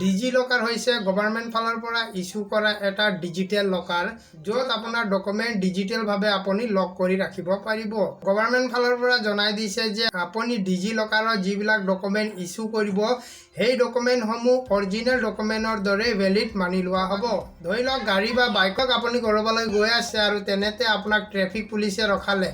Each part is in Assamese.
DigiLocker হৈছে গভৰ্ণমেণ্ট ফালৰ পৰা ইস্যু কৰা এটা ডিজিটেল লকাৰ য'ত আপোনাৰ ডকুমেণ্ট ডিজিটেলভাৱে আপুনি লক কৰি ৰাখিব পাৰিব। গভৰ্ণমেণ্ট ফালৰ পৰা জনাই দিছে যে আপুনি DigiLockerত যিবিলাক ডকুমেণ্ট ইস্যু কৰিব সেই ডকুমেণ্টসমূহ অৰিজিনেল ডকুমেণ্টৰ দৰে ভেলিড মানি লোৱা হ'ব। ধৰি লওক গাড়ী বা বাইকক আপুনি ক'ৰবালৈ গৈ আছে আৰু তেনেতে আপোনাক ট্ৰেফিক পুলিচে ৰখালে।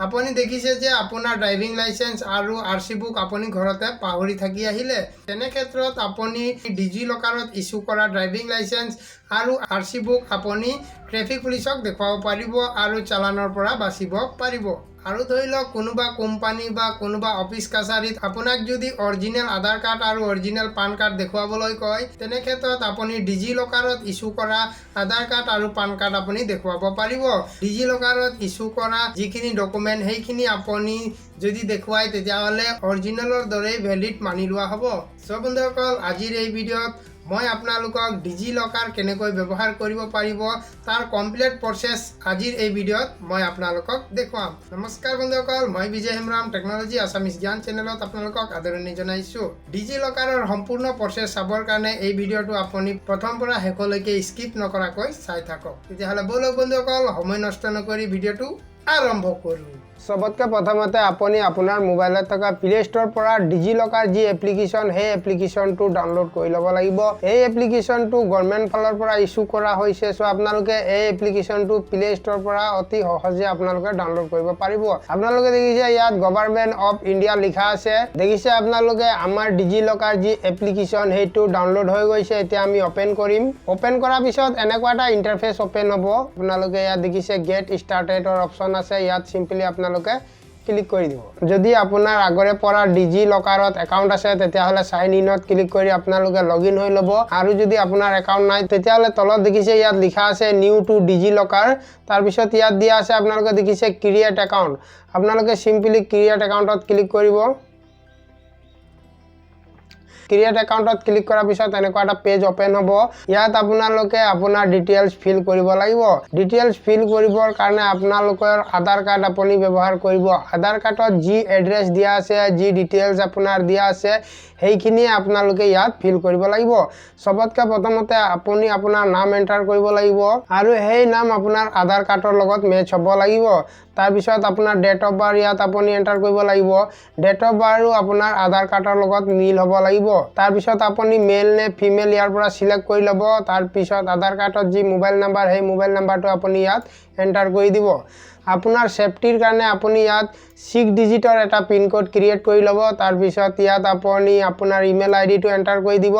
আপুনি দেখিছে যে আপোনাৰ ড্ৰাইভিং লাইচেন্স আৰু RC বুক আপুনি ঘৰতে পাহৰি থাকি আহিলে। তেনে ক্ষেত্ৰত আপুনি DigiLockerত ইস্যু কৰা ড্ৰাইভিং লাইচেন্স আৰু RC বুক আপুনি ট্ৰেফিক পুলিচক দেখুৱাব পাৰিব আৰু চালানৰ পৰা বাচিব পাৰিব। আৰু ধৰি লওক কোনোবা কোম্পানী বা কোনোবা অফিচ কাছাৰীত আপোনাক যদি অৰিজিনেল আধাৰ কাৰ্ড আৰু অৰিজিনেল পান কাৰ্ড দেখুৱাবলৈ কয় তেনে ক্ষেত্ৰত আপুনি DigiLockerত ইস্যু কৰা আধাৰ কাৰ্ড আৰু পান কাৰ্ড আপুনি দেখুৱাব পাৰিব। DigiLockerত ইস্যু কৰা যিখিনি ডকুমেণ্ট সেইখিনি আপুনি যদি দেখুৱায় তেতিয়াহ'লে অৰিজিনেলৰ দৰে ভেলিড মানি লোৱা হ'ব। চ' বন্ধুসকল, আজিৰ এই ভিডিঅ'ত মই আপোনালোকক DigiLocker কেনেকৈ ব্যৱহাৰ কৰিব পাৰিব তাৰ কমপ্লিট প্ৰচেছ আজিৰ এই ভিডিঅ'ত মই আপোনালোকক দেখুৱাম। নমস্কাৰ বন্ধুসকল, মই বিজয় হেমৰাম টেকন'লজি আছামিজ জ্ঞান চেনেলত আপোনালোকক আদৰণি জনাইছোঁ। DigiLockerৰ সম্পূৰ্ণ প্ৰচেছ চাবৰ কাৰণে এই ভিডিঅ'টো আপুনি প্ৰথম পৰা শেষলৈকে স্কিপ নকৰাকৈ চাই থাকক। তেতিয়াহ'লে ব'লক বন্ধুসকল, সময় নষ্ট নকৰি ভিডিঅ'টো আৰম্ভ কৰোঁ। সবতকৈ প্ৰথমতে আপুনি আপোনাৰ মোবাইলত থকা প্লে ষ্ট'ৰৰ পৰা DigiLocker যি এপ্লিকেশ্যন সেই এপ্লিকেশ্যনটো ডাউনলোড কৰি ল'ব লাগিব। এই এপ্লিকেশ্যনটো গভৰ্ণমেণ্ট ফালৰ পৰা ইস্যু কৰা হৈছে। চ' আপোনালোকে এই এপ্লিকেশ্যনটো প্লে ষ্ট'ৰৰ পৰা অতি সহজে আপোনালোকে ডাউনলোড কৰিব পাৰিব। আপোনালোকে দেখিছে ইয়াত গভৰ্ণমেণ্ট অফ ইণ্ডিয়া লিখা আছে। দেখিছে আপোনালোকে আমাৰ DigiLocker যি এপ্লিকেশ্যন সেইটো ডাউনলোড হৈ গৈছে। এতিয়া আমি অপেন কৰিম। অপেন কৰাৰ পিছত এনেকুৱা এটা ইণ্টাৰফেচ অপেন হ'ব। আপোনালোকে ইয়াত দেখিছে গেট ষ্টাৰ্টেডৰ অপশ্যন আছে। ইয়াত চিম্পলি আপোনালোকে ক্লিক কৰি দিব। যদি আপোনাৰ আগৰে পৰা DigiLockerত একাউণ্ট আছে তেতিয়াহ'লে সাইন ইনত ক্লিক কৰি আপোনালোকে লগইন হৈ ল'ব। আৰু যদি আপোনাৰ একাউণ্ট নাই তেতিয়াহ'লে তলত দেখিছে ইয়াত লিখা আছে নিউ টু DigiLocker। তাৰপিছত ইয়াত দিয়া আছে আপোনালোকে দেখিছে ক্ৰিয়েট একাউণ্ট। আপোনালোকে চিম্পলি ক্ৰিয়েট একাউণ্টত ক্লিক কৰিব। ক্ৰিয়েট একাউণ্টত ক্লিক কৰাৰ পিছত এনেকুৱা এটা পেজ অপেন হ'ব। ইয়াত আপোনালোকে আপোনাৰ ডিটেইলছ ফিল কৰিব লাগিব। ডিটেইলছ ফিল কৰিবৰ কাৰণে আপোনালোকৰ আধাৰ কাৰ্ড আপুনি ব্যৱহাৰ কৰিব। আধাৰ কাৰ্ডত যি এড্ৰেছ দিয়া আছে, যি ডিটেইলছ আপোনাৰ দিয়া আছে সেইখিনি আপোনালোকে ইয়াত ফিল কৰিব লাগিব। সবতকৈ প্ৰথমতে আপুনি আপোনাৰ নাম এণ্টাৰ কৰিব লাগিব আৰু সেই নাম আপোনাৰ আধাৰ কাৰ্ডৰ লগত মেচ হ'ব লাগিব। তাৰপিছত আপোনাৰ ডেট অফ বাৰ্থ ইয়াত আপুনি এণ্টাৰ কৰিব লাগিব। ডেট অফ বাৰ্থো আপোনাৰ আধাৰ কাৰ্ডৰ লগত মিল হ'ব লাগিব। তাৰপিছত আপুনি মেল নে ফিমেল ইয়াৰ পৰা চিলেক্ট কৰি ল'ব। তাৰপিছত আধাৰ কাৰ্ডত যি মোবাইল নাম্বাৰ সেই মোবাইল নাম্বাৰটো আপুনি ইয়াত এণ্টাৰ কৰি দিব। আপোনাৰ সেফটিৰ কাৰণে আপুনি ইয়াত 6 ডিজিটৰ এটা পিনক'ড ক্ৰিয়েট কৰি ল'ব। তাৰপিছত ইয়াত আপুনি আপোনাৰ ইমেইল আইডিটো এণ্টাৰ কৰি দিব।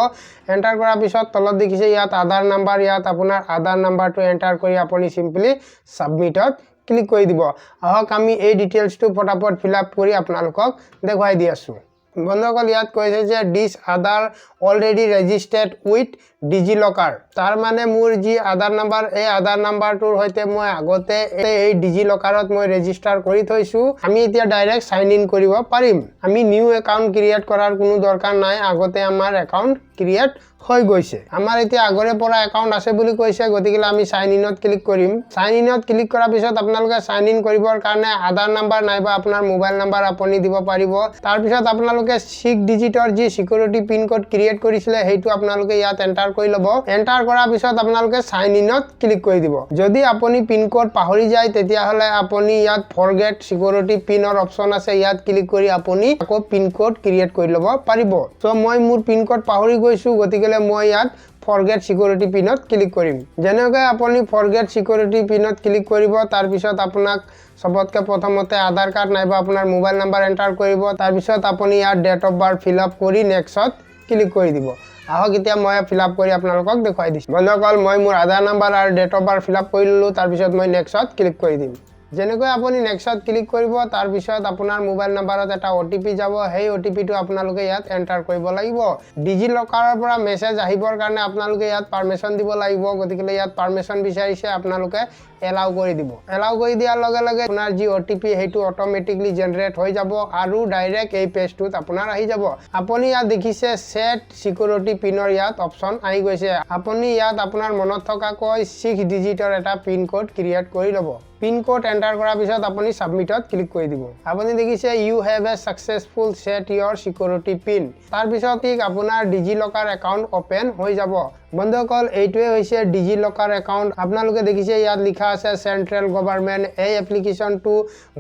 এণ্টাৰ কৰাৰ পিছত তলত দেখিছে ইয়াত আধাৰ নাম্বাৰ, ইয়াত আপোনাৰ আধাৰ নাম্বাৰটো এণ্টাৰ কৰি আপুনি চিম্পলি ছাবমিটত ক্লিক কৰি দিব। আহক আমি এই ডিটেইলছটো ফটাফট ফিল আপ কৰি আপোনালোকক দেখুৱাই দি আছোঁ। বন্ধুসকল, ইয়াত কৈছে যে দিছ আধাৰ অলৰেডি ৰেজিষ্টাৰ্ড উইথ DigiLocker। তাৰ মানে মোৰ যি আধাৰ নাম্বাৰ এই আধাৰ নাম্বাৰটোৰ সৈতে মই আগতে এই DigiLockerত মই ৰেজিষ্টাৰ কৰি থৈছোঁ। আমি এতিয়া ডাইৰেক্ট সাইন ইন কৰিব পাৰিম। আমি নিউ একাউণ্ট ক্ৰিয়েট কৰাৰ কোনো দৰকাৰ নাই। আগতে আমাৰ একাউণ্ট ক্ৰিয়েট হৈ গৈছে। আমাৰ এতিয়া আগৰে পৰা একাউণ্ট আছে বুলি কৈছে, গতিকে আমি সাইন ইনত ক্লিক কৰিম। সাইন ইনত ক্লিক কৰাৰ পিছত আপোনালোকে সাইন ইন কৰিবৰ কাৰণে আধাৰ নাম্বাৰ নাইবা আপোনাৰ মোবাইল নাম্বাৰ আপুনি দিব পাৰিব। তাৰপিছত আপোনালোকে 6 ডিজিটৰ যি সিকিউৰিটি পিনক'ড ক্ৰিয়েট কৰিছিলে সেইটো আপোনালোকে ইয়াত এণ্টাৰ কৰি ল'ব। এণ্টাৰ কৰাৰ পিছত আপোনালোকে সাইন ইনত ক্লিক কৰি দিব। যদি আপুনি পিনক'ড পাহৰি যায় তেতিয়াহ'লে আপুনি ইয়াত ফৰগেট সিকিউৰিটি পিনৰ অপশ্যন আছে। ইয়াত ক্লিক কৰি আপুনি আকৌ পিনক'ড ক্ৰিয়েট কৰি ল'ব পাৰিব। চ' মই মোৰ পিনক'ড পাহৰি গৈছোঁ, গতিকে মই ইয়াত ফৰগেট সিকিউৰিটি পিনত ক্লিক কৰিম। যেনেকৈ আপুনি ফৰগেট সিকিউৰিটি পিনত ক্লিক কৰিব তাৰপিছত আপোনাক সবতকৈ প্ৰথমতে আধাৰ কাৰ্ড নাইবা আপোনাৰ মোবাইল নাম্বাৰ এণ্টাৰ কৰিব। তাৰপিছত আপুনি ইয়াত date of birth fill up কৰি নেক্সটত ক্লিক কৰি দিব। আহক এতিয়া মই ফিল আপ কৰি আপোনালোকক দেখুৱাই দিছোঁ। বন্ধুসকল, মই মোৰ আধাৰ নাম্বাৰ আৰু date of birth fill up কৰি ল'লোঁ। তাৰপিছত মই নেক্সটত ক্লিক কৰি দিম। যেনেকৈ আপুনি নেক্সটত ক্লিক কৰিব তাৰপিছত আপোনাৰ মোবাইল নাম্বাৰত এটা OTP যাব। সেই OTPটো আপোনালোকে ইয়াত এণ্টাৰ কৰিব লাগিব। DigiLockerৰ পৰা মেছেজ আহিবৰ কাৰণে আপোনালোকে ইয়াত পাৰ্মিশ্যন দিব লাগিব। গতিকে ইয়াত পাৰ্মিশ্যন বিচাৰিছে, আপোনালোকে এলাউ কৰি দিব। এলাউ কৰি দিয়াৰ লগে লগে আপোনাৰ যি OTP সেইটো অট'মেটিকলি জেনেৰেট হৈ যাব আৰু ডাইৰেক্ট এই পেজটোত আপোনাৰ আহি যাব। আপুনি ইয়াত দেখিছে সেট সিকিউৰিটি পিনৰ ইয়াত অপশ্যন আহি গৈছে। আপুনি ইয়াত আপোনাৰ মনত থকাকৈ 6 ডিজিটৰ এটা পিনক'ড ক্ৰিয়েট কৰি ল'ব। পিন কোড এন্টাৰ কৰাৰ পিছত আপুনি সাবমিটত ক্লিক কৰি দিব আপুনি দেখিছে you have a successful set your security pin তাৰ পিছত ঠিক আপোনাৰ ডিজিলকাৰ একাউণ্ট ওপেন হৈ যাব বন্ধুসকল এইটোৱে হৈছে ডিজিলকাৰ একাউণ্ট আপোনালোকে দেখিছে ইয়াত লিখা আছে সেন্ট্ৰেল গভৰ্ণমেণ্ট এই এপ্লিকেশনটো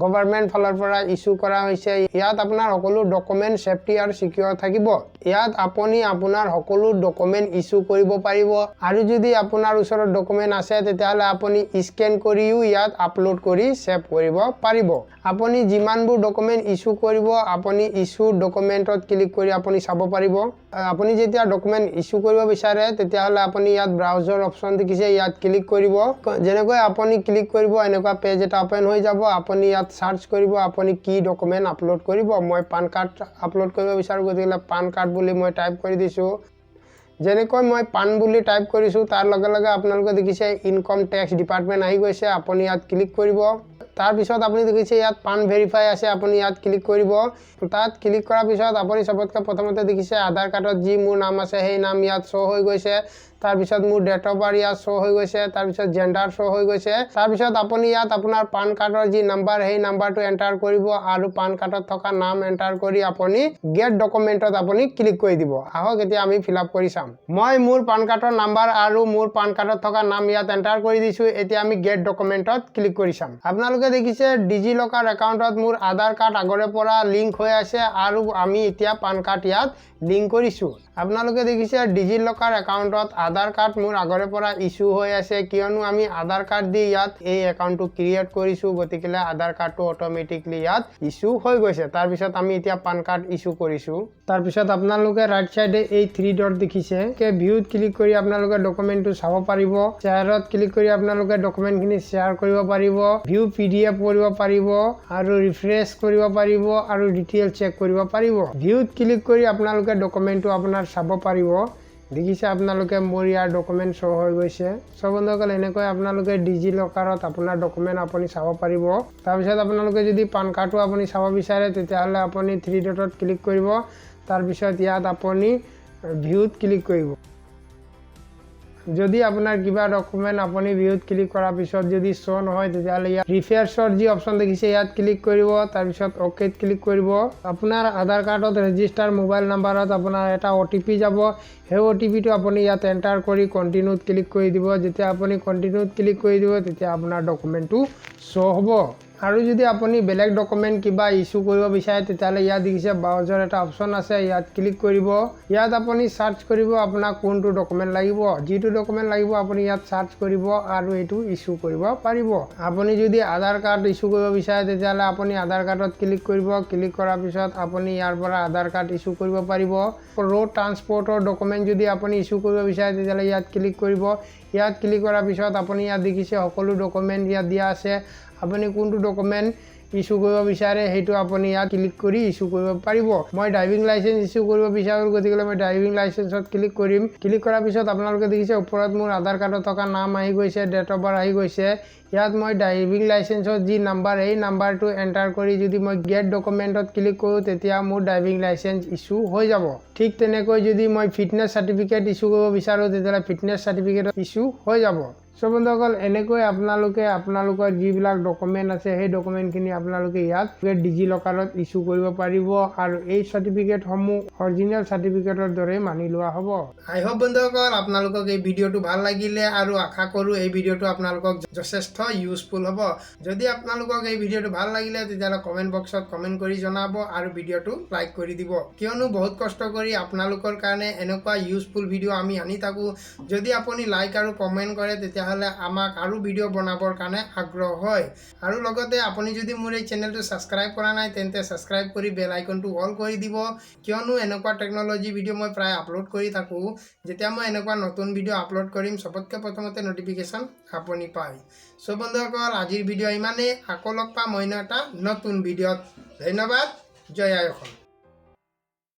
গভৰ্ণমেণ্ট ফালৰ পৰা ইস্যু কৰা হৈছে ইয়াত আপোনাৰ সকলো ডকুমেণ্ট সেফটি আৰু সিকিউৰ থাকিব ইয়াত আপুনি আপোনাৰ সকলো ডকুমেণ্ট ইস্যু কৰিব পাৰিব আৰু যদি আপোনাৰ ওচৰত ডকুমেণ্ট আছে তেতিয়াহলে আপুনি স্ক্যান কৰিও ইয়াত আপলোড কৰি সেভ কৰিব পাৰিব আপুনি যিমানবোৰ ডকুমেণ্ট ইস্যু কৰিব আপুনি ইস্যু ডকুমেণ্টত ক্লিক কৰি আপুনি চাব পাৰিব আপুনি যেতিয়া ডকুমেণ্ট ইস্যু কৰিব বিচাৰে তেতিয়াহলে আপুনি ইয়াত ব্ৰাউজাৰ অপচন দেখিছে ইয়াত ক্লিক কৰিব যেনেকৈ আপুনি ক্লিক কৰিব এনেকুৱা পেজ এটা ওপেন হৈ যাব আপুনি ইয়াত সাৰ্চ কৰিব আপুনি কি ডকুমেণ্ট আপলোড কৰিব মই পান কাৰ্ড আপলোড কৰিব বিচাৰো গতিকে পান কাৰ্ড বুলি মই টাইপ কৰি দিছো যেনেকৈ মই পান বুলি টাইপ কৰিছো তাৰ লগে লগে আপোনালোকে দেখিছে ইনকাম ট্যাক্স ডিপাৰ্টমেণ্ট আহি গৈছে আপুনি ইয়াত ক্লিক কৰিব তাৰ পিছত আপুনি দেখিছে ইয়াত পান ভেৰিফাই আছে আপুনি ইয়াত ক্লিক কৰিব তাত ক্লিক কৰাৰ পিছত আপুনি সবতকৈ প্ৰথমতে দেখিছে আধাৰ কাৰ্ডত যি মোৰ নাম আছে সেই নাম ইয়াত শো হৈ গৈছে তাৰ পিছত মোৰ ডেট অফ বাৰ্থ ইয়াত শো হৈ গৈছে তাৰ পিছত জেন্ডাৰ শো হৈ গৈছে তাৰ পিছত আপুনি ইয়াত আপোনাৰ পান কাৰ্ডৰ যি নাম্বাৰ সেই নাম্বাৰটো এন্টাৰ কৰিব আৰু পান কাৰ্ডত থকা নাম এন্টাৰ কৰি আপুনি গেট ডকুমেণ্টত আপুনি ক্লিক কৰি দিব আহক এতিয়া আমি ফিল আপ কৰি চাম মই মোৰ পান কাৰ্ডৰ নাম্বাৰ আৰু মোৰ পান কাৰ্ডত থকা নাম ইয়াত এন্টাৰ কৰি দিছো এতিয়া আমি গেট ডকুমেণ্টত ক্লিক কৰি চাম আপোনালোকে দেখিছে ডিজিলকাৰ একাউণ্টত মোৰ আধাৰ কাৰ্ড আগৰে পৰা লিংক হৈ আছে আৰু আমি এতিয়া পান কাৰ্ড ইয়াত লিংক কৰিছো আপোনালোকে দেখিছে ডিজিলকাৰ একাউণ্টত আধাৰ কাৰ্ড মোৰ আগৰে পৰা ইস্যু হৈ আছে কিয়নো আমি আধাৰ কাৰ্ড দি ইয়াত এই একাউণ্টটো ক্ৰিয়েট কৰিছো গতিকে আধাৰ কাৰ্ডটো অটোমেটিকলি ইয়াত ইস্যু হৈ গৈছে তাৰ পিছত আমি এতিয়া পান কাৰ্ড ইস্যু কৰিছো তাৰ পিছত আপোনালোকে ৰাইট সাইডে এই 3 ডট দেখিছে কে ভিউত ক্লিক কৰি আপোনালোকে ডকুমেণ্টটো চাব পাৰিব শেয়াৰত ক্লিক কৰি আপোনালোকে ডকুমেণ্টখিনি শেয়াৰ কৰিব পাৰিব ভিউ পিডিএফ কৰিব পাৰিব আৰু ৰিফ্ৰেছ কৰিব পাৰিব আৰু ডিটেইল চেক কৰিব পাৰিব ভিউত ক্লিক কৰি আপোনালোকে ডকুমেণ্টটো আপোনাৰ চাব পাৰিব দেখিছে আপোনালোকে মোৰ ইয়াৰ ডকুমেণ্ট শো হৈ গৈছে সব বন্ধুসকল এনেকৈ আপোনালোকে ডিজিলকাৰত আপোনাৰ ডকুমেণ্ট আপুনি চাব পাৰিব তাৰ পিছত আপোনালোকে যদি পান কাৰ্ডটো আপুনি চাব বিচাৰে তেতিয়াহলে আপুনি 3 ডটত ক্লিক কৰিব তাৰ পিছত ইয়াত আপুনি ভিউত ক্লিক কৰিব যদি আপোনাৰ কিবা ডকুমেণ্ট আপুনি ভিউত ক্লিক কৰাৰ পিছত যদি শো নহয় তেতিয়াহলে ইয়াত ৰিফ্ৰেছৰ যি অপচন দেখিছে ইয়াত ক্লিক কৰিব তাৰ পিছত ওকেত ক্লিক কৰিব আপোনাৰ আধাৰ কাৰ্ডত ৰেজিষ্টাৰ মোবাইল নাম্বাৰত আপোনাৰ এটা ওটিপি যাব সেই ওটিপিটো আপুনি ইয়াত এন্টাৰ কৰি কন্টিনিউত ক্লিক কৰি দিব যেতিয়া আপুনি কন্টিনিউত ক্লিক কৰি দিব তেতিয়া আপোনাৰ ডকুমেণ্টটো শো হ'ব আৰু যদি আপুনি বেলেগ ডকুমেণ্ট কিবা ইস্যু কৰিব বিচাৰে তেতিয়াহলে ইয়াত দেখিছে ব্ৰাউজাৰ এটা অপচন আছে ইয়াত ক্লিক কৰিব ইয়াত আপুনি সাৰ্চ কৰিব আপোনাক কোনটো ডকুমেণ্ট লাগিব যিটো ডকুমেণ্ট লাগিব আপুনি ইয়াত সাৰ্চ কৰিব আৰু এটো ইস্যু কৰিব পাৰিব আপুনি যদি আধাৰ কাৰ্ড ইস্যু কৰিব বিচাৰে তেতিয়াহলে আপুনি আধাৰ কাৰ্ডত ক্লিক কৰিব ক্লিক কৰাৰ পিছত আপুনি ইয়াৰ পৰা আধাৰ কাৰ্ড ইস্যু কৰিব পাৰিব ৰোড ট্ৰান্সপৰ্টৰ ডকুমেণ্ট যদি আপুনি ইস্যু কৰিব বিচাৰে তেতিয়াহলে ইয়াত ক্লিক কৰিব ইয়াত ক্লিক কৰাৰ পিছত আপুনি ইয়াত দেখিছে সকলো ডকুমেণ্ট ইয়াত দিয়া আছে আপুনি কোনটো ডকুমেণ্ট ইস্যু কৰিব বিচাৰে হেতু আপুনি ইয়াত ক্লিক কৰি ইস্যু কৰিব পাৰিব মই ড্ৰাইভিং লাইসেন্স ইস্যু কৰিব বিচাৰো গতিকে মই ড্ৰাইভিং লাইসেন্সত ক্লিক কৰিম ক্লিক কৰাৰ পিছত আপোনালোকে দেখিছে ওপৰত মোৰ আধাৰ কাৰ্ডত থকা নাম আহি গৈছে ডেট অফ বাৰ্থ আহি গৈছে ইয়াত মই ড্ৰাইভিং লাইসেন্সৰ যি নাম্বাৰ এই নাম্বাৰটো এন্টাৰ কৰি যদি মই গেট ডকুমেণ্টত ক্লিক কৰো তেতিয়া মোৰ ড্ৰাইভিং লাইসেন্স ইস্যু হৈ যাব ঠিক তেনেকৈ যদি মই ফিটনেছ সাৰ্টিফিকেট ইস্যু কৰিব বিচাৰো তেতিয়া ফিটনেছ সাৰ্টিফিকেট ইস্যু হৈ যাব সব বন্ধুসকল এনেকৈ আপোনালোকে আপোনালোকৰ যিবিলাক ডকুমেণ্ট আছে সেই ডকুমেণ্টখিনি আপোনালোকে ইয়াত ডিজিলকাৰত ইস্যু কৰিব পাৰিব আৰু এই সাৰ্টিফিকেটসমূহ অৰিজিনেল সাৰ্টিফিকেটৰ দৰে মানি লোৱা হ'ব আই হোপ বন্ধুসকল আপোনালোকক এই ভিডিঅ'টো ভাল লাগিলে আৰু আশা কৰো এই ভিডিঅ'টো আপোনালোকক যথেষ্ট ইউজফুল হ'ব যদি আপোনালোকক এই ভিডিঅ'টো ভাল লাগিলে তেতিয়া কমেন্ট বক্সত কমেন্ট কৰি জনাব আৰু ভিডিঅ'টো লাইক কৰি দিব কিয়নো বহুত কষ্ট কৰি আপোনালোকৰ কাৰণে এনেকুৱা ইউজফুল ভিডিঅ' আমি আনি থাকো যদি আপুনি লাইক আৰু কমেন্ট কৰে তেতিয়া আমাক আৰু ভিডিঅ' বনাবৰ কাৰণে আগ্ৰহ হয় আৰু লগতে আপুনি যদি মোৰ এই চেনেলটো সাবস্ক্ৰাইব কৰা নাই তেন্তে সাবস্ক্ৰাইব কৰি বেল আইকনটো অল কৰি দিব কিয়নো এনেকুৱা টেকনলজি ভিডিঅ' মই প্ৰায় আপলোড কৰি থাকো যেতিয়া মই এনেকুৱা নতুন ভিডিঅ' আপলোড কৰিম সবতকৈ প্ৰথমতে নটিফিকেশন আপুনি পায় সো বন্ধুসকল আজিৰ ভিডিঅ' ইমানেই আকৌ লগ পাম অন্য এটা নতুন ভিডিঅ'ত ধন্যবাদ জয় আই অসম